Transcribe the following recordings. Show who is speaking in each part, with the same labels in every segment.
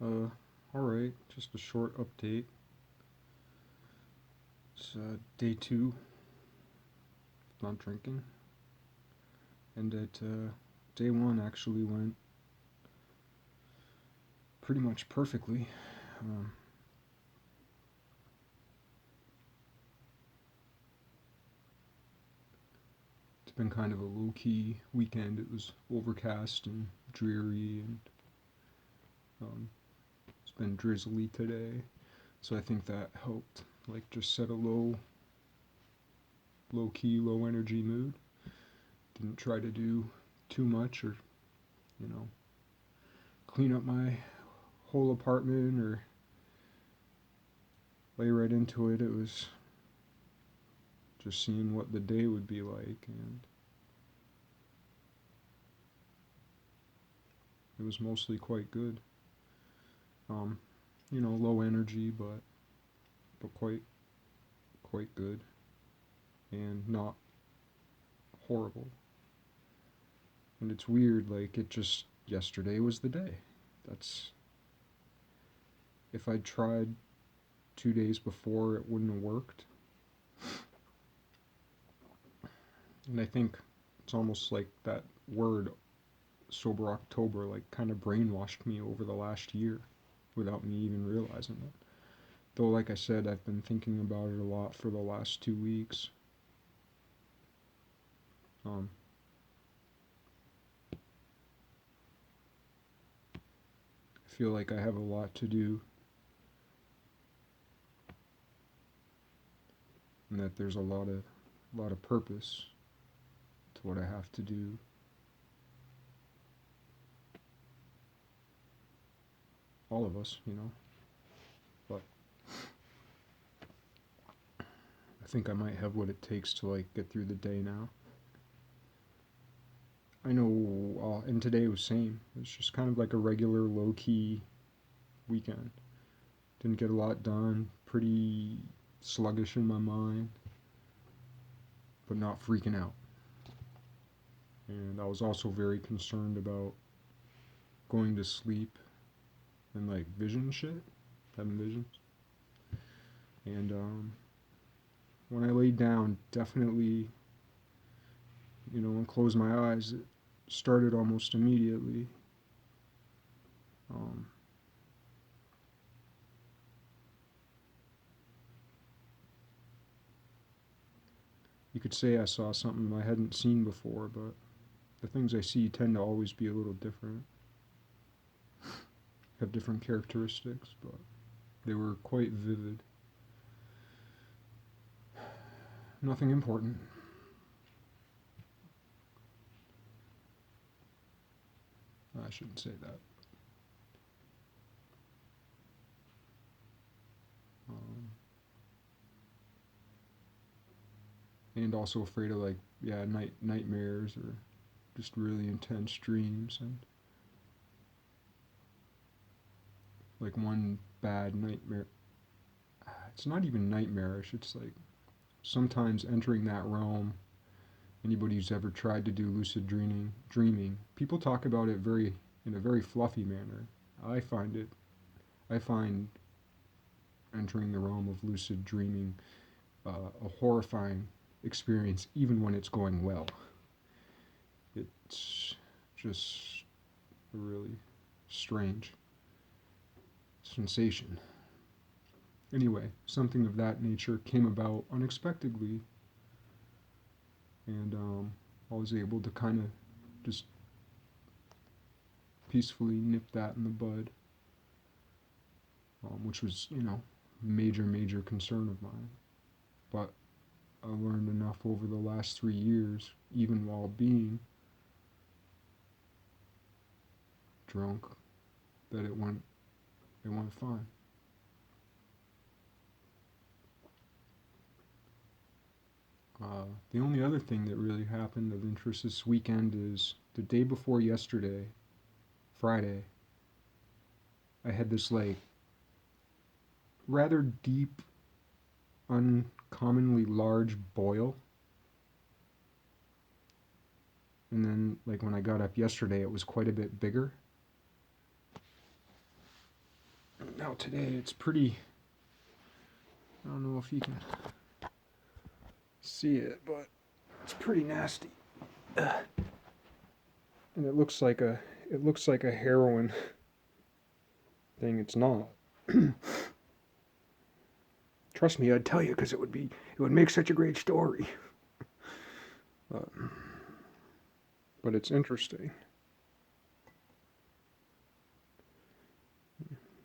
Speaker 1: Alright, just a short update. It's day two, not drinking. And day one actually went pretty much perfectly. Um, it's been kind of a low key weekend. It was overcast and dreary, and um, it's been drizzly today. So I think that helped, like, just set a low key, low energy mood. Didn't try to do too much or, you know, clean up my whole apartment or lay right into it. It was just seeing what the day would be like, and it was mostly quite good. Um, low energy, but quite good, and not horrible. And it's weird, like it just yesterday was the day. That's if I'd tried 2 days before, it wouldn't have worked. And I think it's almost like that word sober October like kind of brainwashed me over the last year without me even realizing it. Though, like I said, I've been thinking about it a lot for the last 2 weeks. Um, I feel like I have a lot to do, and that there's a lot of purpose to what I have to do. All of us. But I think I might have what it takes to like get through the day now. I know, and today was same. It's just kind of like a regular low key weekend. Didn't get a lot done. Pretty sluggish in my mind, but not freaking out. And I was also very concerned about going to sleep and like vision shit, having visions. And when I laid down, definitely, and closed my eyes, it started almost immediately. Um, you could say I saw something I hadn't seen before, but the things I see tend to always be a little different, have different characteristics, but they were quite vivid. Nothing important. I shouldn't say that. Um, and also afraid of like, yeah, nightmares or just really intense dreams. And like one bad nightmare, it's not even nightmarish. It's like sometimes entering that realm. Anybody who's ever tried to do lucid dreaming, people talk about it in a very fluffy manner. I find it. I find entering the realm of lucid dreaming a horrifying experience, even when it's going well. It's just a really strange sensation. Anyway, something of that nature came about unexpectedly, and I was able to kind of just peacefully nip that in the bud, which was, major concern of mine. But I learned enough over the last 3 years, even while being drunk, that it went fine. The only other thing that really happened of interest this weekend is the day before yesterday, Friday, I had this like rather deep, uncommonly large boil. And then, like, when I got up yesterday, it was quite a bit bigger. Now today it's pretty, I don't know if you can see it, but it's pretty nasty. And it looks like a heroin thing. It's not. Trust me, I'd tell you because it would make such a great story. But, but it's interesting.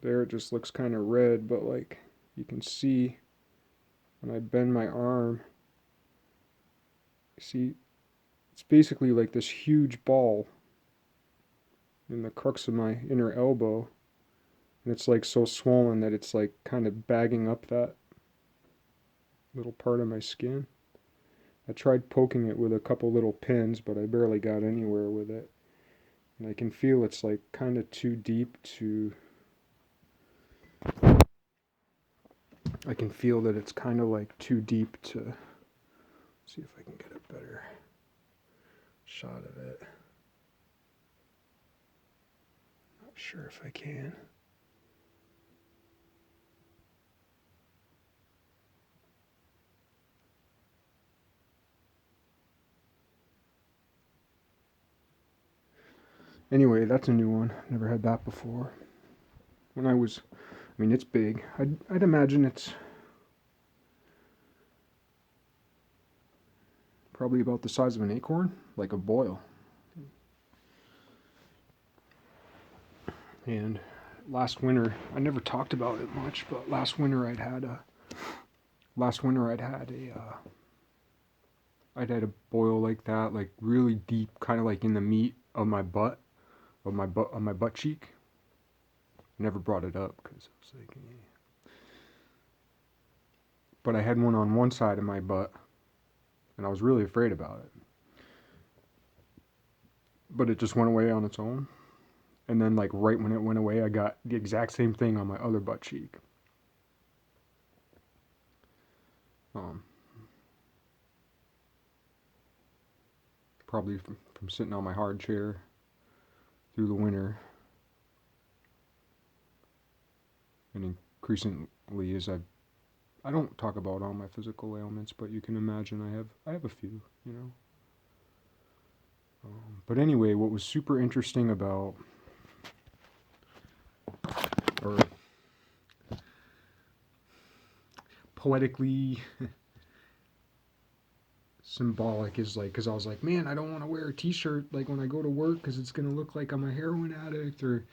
Speaker 1: There it just looks kind of red, but like you can see when I bend my arm, see, it's basically like this huge ball in the crux of my inner elbow. And it's like so swollen that it's like kind of bagging up that little part of my skin. I tried poking it with a couple little pins, but I barely got anywhere with it. And I can feel it's like kind of too deep to. I can feel that it's kind of like too deep to. See if I can get a better shot of it. Not sure if I can. Anyway, that's a new one. Never had that before. When I was, I mean, it's big. I'd imagine it's probably about the size of an acorn, like a boil. And last winter, I never talked about it much, but last winter I'd had a boil like that, like really deep, kind of like in the meat of my butt, on my butt cheek. Never brought it up because I was like, eh. But I had one on one side of my butt, and I was really afraid about it. But it just went away on its own. And then, like, right when it went away, I got the exact same thing on my other butt cheek. Probably from sitting on my hard chair through the winter. And increasingly, as I don't talk about all my physical ailments, but you can imagine I have a few, you know. But anyway, what was super interesting about, or poetically symbolic, is like, because I was like, man, I don't want to wear a t-shirt like when I go to work because it's going to look like I'm a heroin addict, or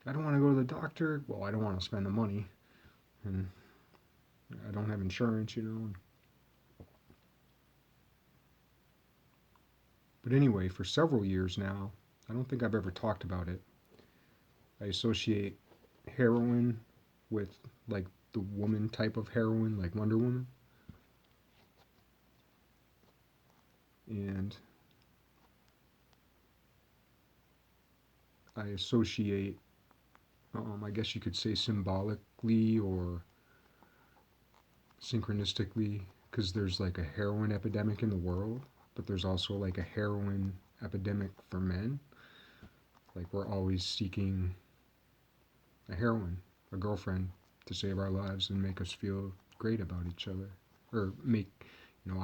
Speaker 1: I don't want to go to the doctor. Well, I don't want to spend the money, and I don't have insurance, you know. But anyway, for several years now, I don't think I've ever talked about it. I associate heroin with like the woman type of heroin, like Wonder Woman. And I associate, I guess you could say symbolically or synchronistically, because there's like a heroin epidemic in the world, but there's also like a heroin epidemic for men. Like we're always seeking a heroine, a girlfriend to save our lives and make us feel great about each other. Or make, you know,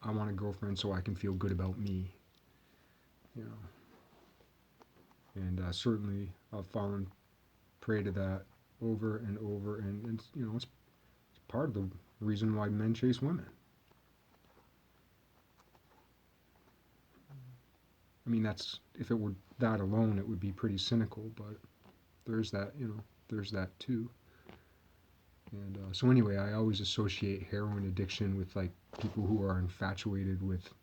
Speaker 1: I want a girlfriend so I can feel good about me, you know. And certainly I've fallen prey to that over and over, and you know, it's part of the reason why men chase women. I mean, that's, if it were that alone, it would be pretty cynical, but there's that, you know, there's that too. And so anyway, I always associate heroin addiction with like people who are infatuated with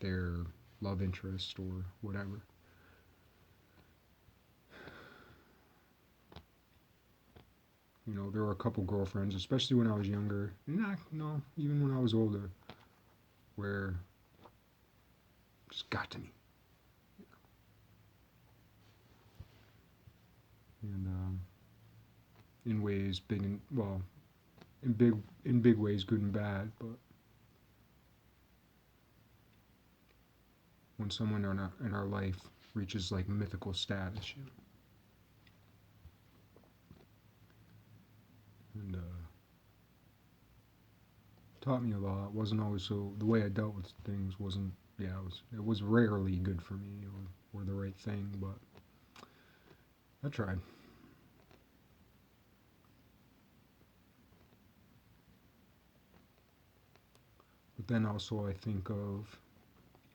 Speaker 1: their love interest or whatever. You know, there were a couple girlfriends, especially when I was younger. Nah, no, even when I was older, where it just got to me. And in ways big and, well, in big ways, good and bad. But when someone in our life reaches like mythical status, you know. and taught me a lot. Wasn't always so the way I dealt with things wasn't. Yeah, it was rarely good for me or the right thing, but I tried. But then also I think of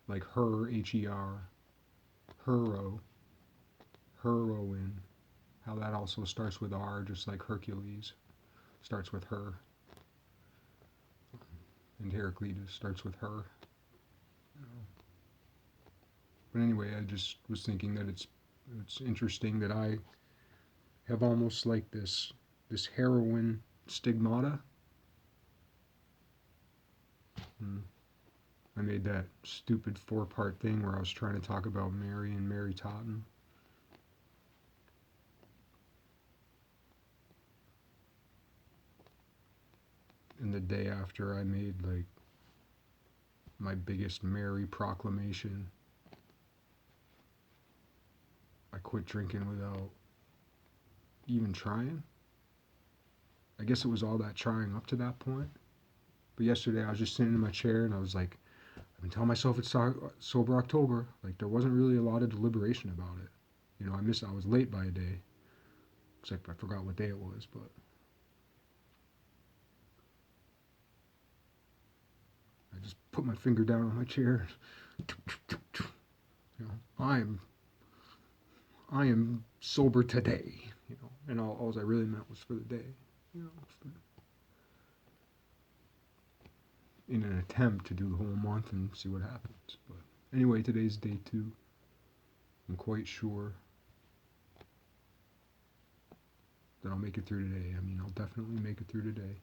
Speaker 1: like her, hero, heroine, how that also starts with R, just like Hercules starts with her, and Heraclitus starts with her. You know. But anyway, I just was thinking that it's interesting that I have almost like this heroine stigmata. And I made that stupid 4-part thing where I was trying to talk about Mary and Mary Totten. And the day after I made like my biggest Mary proclamation, I quit drinking without even trying. I guess it was all that trying up to that point. But yesterday I was just sitting in my chair and I was like, I've been telling myself it's sober October. Like there wasn't really a lot of deliberation about it. You know, I was late by a day, except I forgot what day it was. But I just put my finger down on my chair. You know, I am sober today. You know, and all I really meant was for the day. You know, in an attempt to do the whole month and see what happens. But anyway, today's day 2. I'm quite sure that I'll make it through today. I mean, I'll definitely make it through today.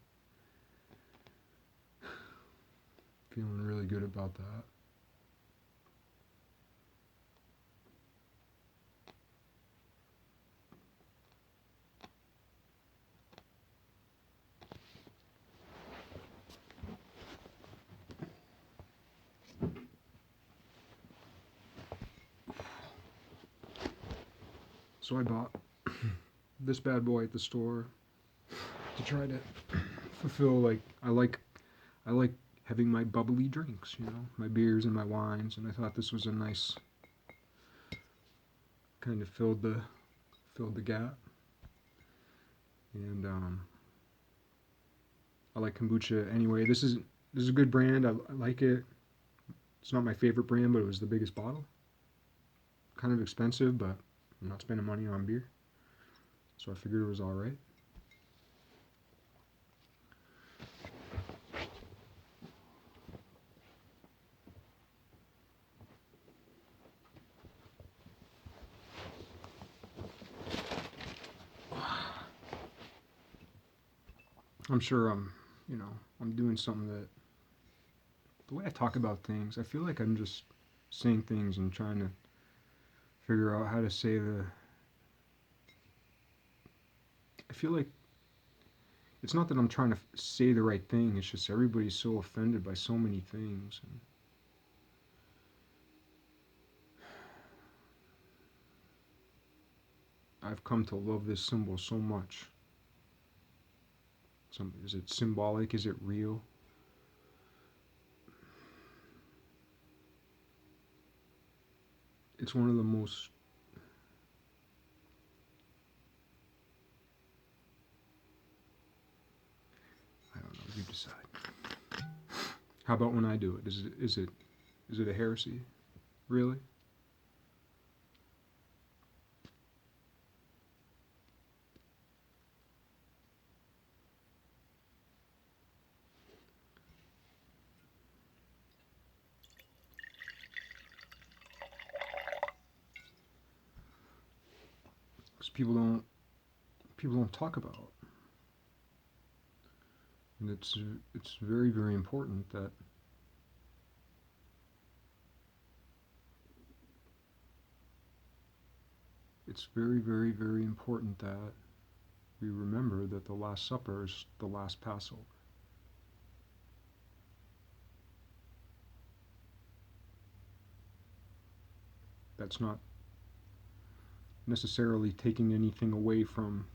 Speaker 1: Feeling really good about that. So I bought this bad boy at the store to try to fulfill I like having my bubbly drinks, you know, my beers and my wines, and I thought this was a nice kind of filled the gap. And I like kombucha anyway. This is a good brand. I like it. It's not my favorite brand, but it was the biggest bottle. Kind of expensive, but I'm not spending money on beer, so I figured it was all right. I'm sure I'm doing something that the way I talk about things, I feel like I'm just saying things and trying to figure out how to say the. I feel like it's not that I'm trying to say the right thing. It's just everybody's so offended by so many things. And I've come to love this symbol so much. Is it symbolic? Is it real? It's one of the most. I don't know. You decide. How about when I do it? Is it a heresy? Really? Because people don't talk about it. And it's very very important that it's very very very important that we remember that the Last Supper is the last Passover. That's not necessarily taking anything away from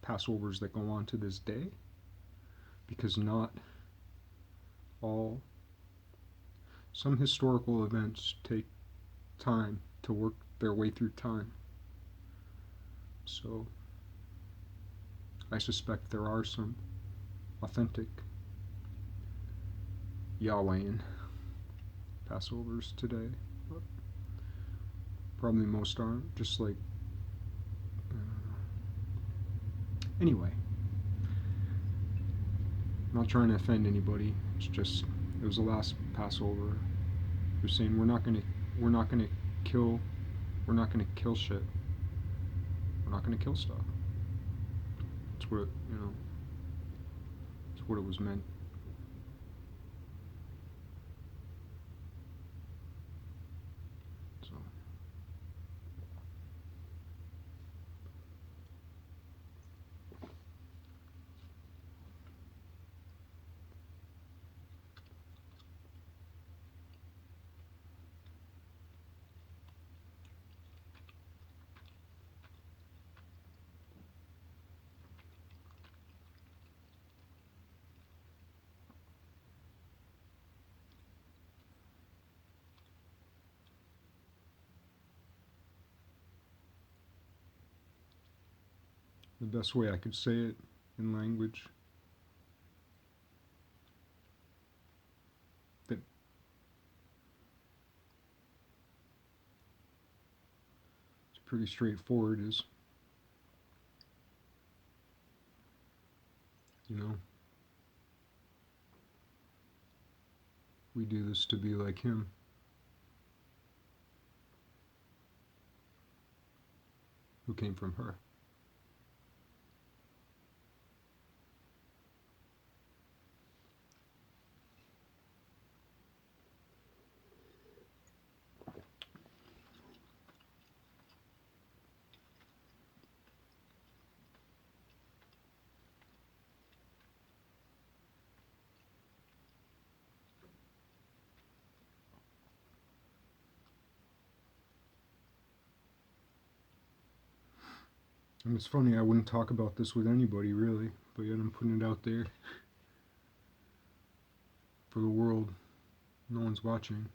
Speaker 1: Passovers that go on to this day, because not all, some historical events take time to work their way through time. So I suspect there are some authentic Yahwehan Passovers today, but probably most aren't. Just like, anyway, I'm not trying to offend anybody. It's just it was the last Passover. They're saying we're not gonna kill we're not gonna kill shit. We're not gonna kill stuff. That's what that's what it was meant. So the best way I could say it in language that it's pretty straightforward is, we do this to be like him, who came from her. And it's funny, I wouldn't talk about this with anybody really, but yet I'm putting it out there for the world. No one's watching.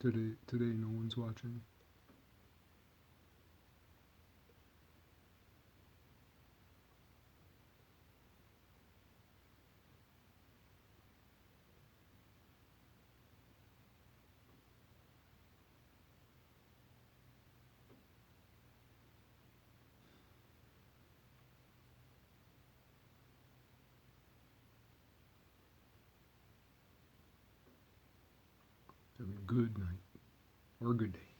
Speaker 1: Today no one's watching. Have a good night or a good day.